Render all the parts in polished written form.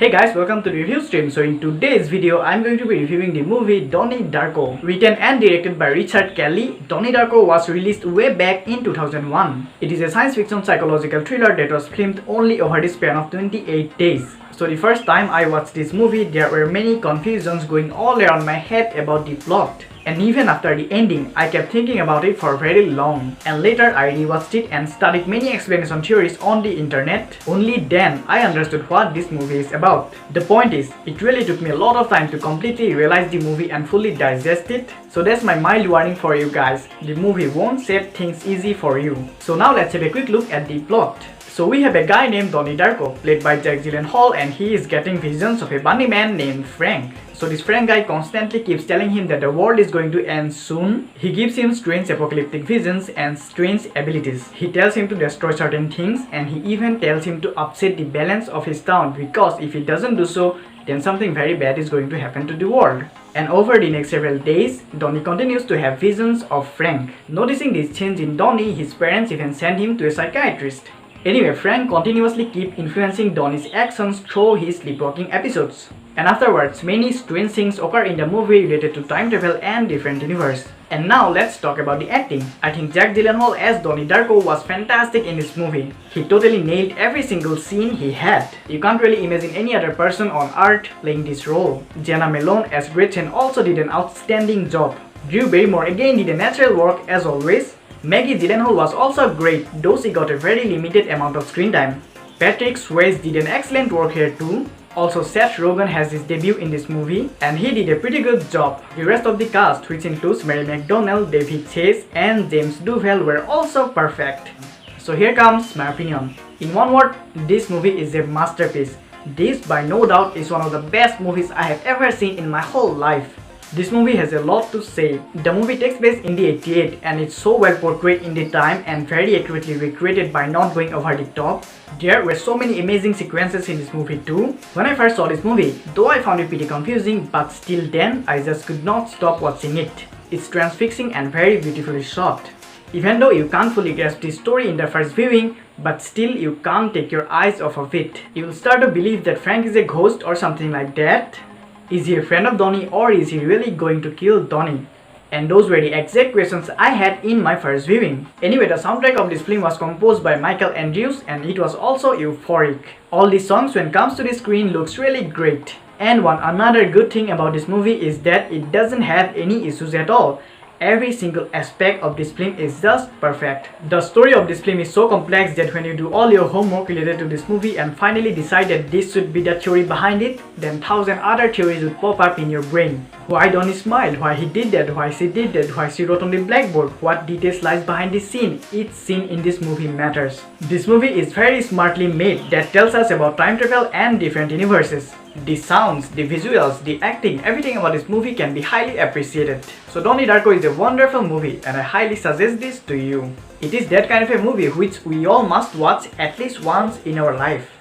Hey guys, welcome to the review stream. So in today's video, I'm going to be reviewing the movie Donnie Darko. Written and directed by Richard Kelly, Donnie Darko was released way back in 2001. It is a science fiction psychological thriller that was filmed only over the span of 28 days. So the first time I watched this movie, there were many confusions going all around my head about the plot. And even after the ending, I kept thinking about it for very long. And later I rewatched it and studied many explanation theories on the internet. Only then I understood what this movie is about. The point is, it really took me a lot of time to completely realize the movie and fully digest it. So that's my mild warning for you guys. The movie won't set things easy for you. So now let's have a quick look at the plot. So we have a guy named Donnie Darko, played by Gyllenhaal, and he is getting visions of a bunny man named Frank. So this Frank guy constantly keeps telling him that the world is going to end soon. He gives him strange apocalyptic visions and strange abilities. He tells him to destroy certain things, and he even tells him to upset the balance of his town, because if he doesn't do so, then something very bad is going to happen to the world. And over the next several days, Donnie continues to have visions of Frank. Noticing this change in Donnie, his parents even send him to a psychiatrist. Anyway, Frank continuously keeps influencing Donnie's actions through his sleepwalking episodes. And afterwards, many strange things occur in the movie related to time travel and different universe. And now let's talk about the acting. I think Jack Gyllenhaal as Donnie Darko was fantastic in this movie. He totally nailed every single scene he had. You can't really imagine any other person on earth playing this role. Jena Malone as Gretchen also did an outstanding job. Drew Barrymore again did a natural work as always. Maggie Gyllenhaal was also great, though she got a very limited amount of screen time. Patrick Swayze did an excellent work here too. Also, Seth Rogen has his debut in this movie, and he did a pretty good job. The rest of the cast, which includes Mary McDonnell, David Chase, and James Duval, were also perfect. So here comes my opinion. In one word, this movie is a masterpiece. This, by no doubt, is one of the best movies I have ever seen in my whole life. This movie has a lot to say. The movie takes place in the 88 and it's so well portrayed in the time and very accurately recreated by not going over the top. There were so many amazing sequences in this movie too. When I first saw this movie, though I found it pretty confusing, but still then I just could not stop watching it. It's transfixing and very beautifully shot. Even though you can't fully grasp the story in the first viewing, but still you can't take your eyes off of it. You'll start to believe that Frank is a ghost or something like that. Is he a friend of Donnie, or is he really going to kill Donnie? And those were the exact questions I had in my first viewing. Anyway, the soundtrack of this film was composed by Michael Andrews and it was also euphoric. All the songs when it comes to the screen looks really great. And one another good thing about this movie is that it doesn't have any issues at all. Every single aspect of this film is just perfect. The story of this film is so complex that when you do all your homework related to this movie and finally decide that this should be the theory behind it, then 1,000 other theories would pop up in your brain. Why Donnie smiled, why he did that, why she did that, why she wrote on the blackboard, what details lies behind the scene. Each scene in this movie matters. This movie is very smartly made that tells us about time travel and different universes. The sounds, the visuals, the acting, everything about this movie can be highly appreciated. So Donnie Darko is a wonderful movie and I highly suggest this to you. It is that kind of a movie which we all must watch at least once in our life.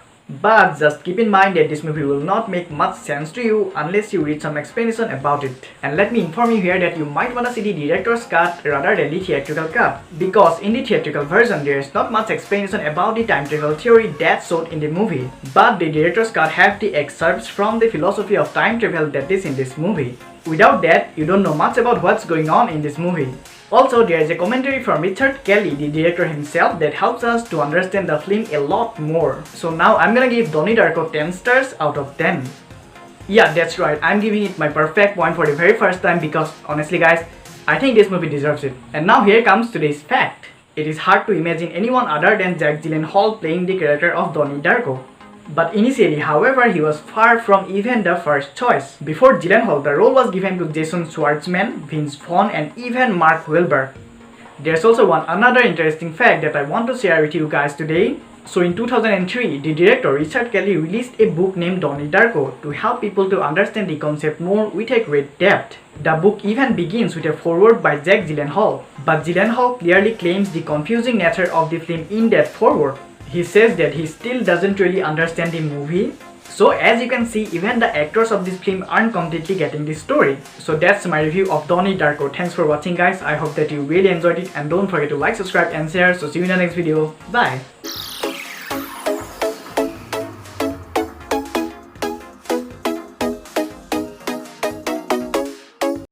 But just keep in mind that this movie will not make much sense to you unless you read some explanation about it. And let me inform you here that you might wanna see the director's cut rather than the theatrical cut. Because in the theatrical version there is not much explanation about the time travel theory that's shown in the movie. But the director's cut have the excerpts from the philosophy of time travel that is in this movie. Without that, you don't know much about what's going on in this movie. Also, there is a commentary from Richard Kelly, the director himself, that helps us to understand the film a lot more. So now I'm gonna give Donnie Darko 10 stars out of 10. Yeah, that's right, I'm giving it my perfect point for the very first time because honestly guys, I think this movie deserves it. And now here comes today's fact. It is hard to imagine anyone other than Jack Gyllenhaal playing the character of Donnie Darko. But initially, however, he was far from even the first choice. Before Gyllenhaal, the role was given to Jason Schwartzman, Vince Vaughn, and even Mark Wahlberg. There's also another interesting fact that I want to share with you guys today. So in 2003, the director Richard Kelly released a book named Donnie Darko to help people to understand the concept more with a great depth. The book even begins with a foreword by Jack Gyllenhaal, but Gyllenhaal clearly claims the confusing nature of the film in that foreword. He says that he still doesn't really understand the movie. So as you can see, even the actors of this film aren't completely getting the story. So that's my review of Donnie Darko. Thanks for watching guys. I hope that you really enjoyed it and don't forget to like, subscribe and share. So see you in the next video. Bye.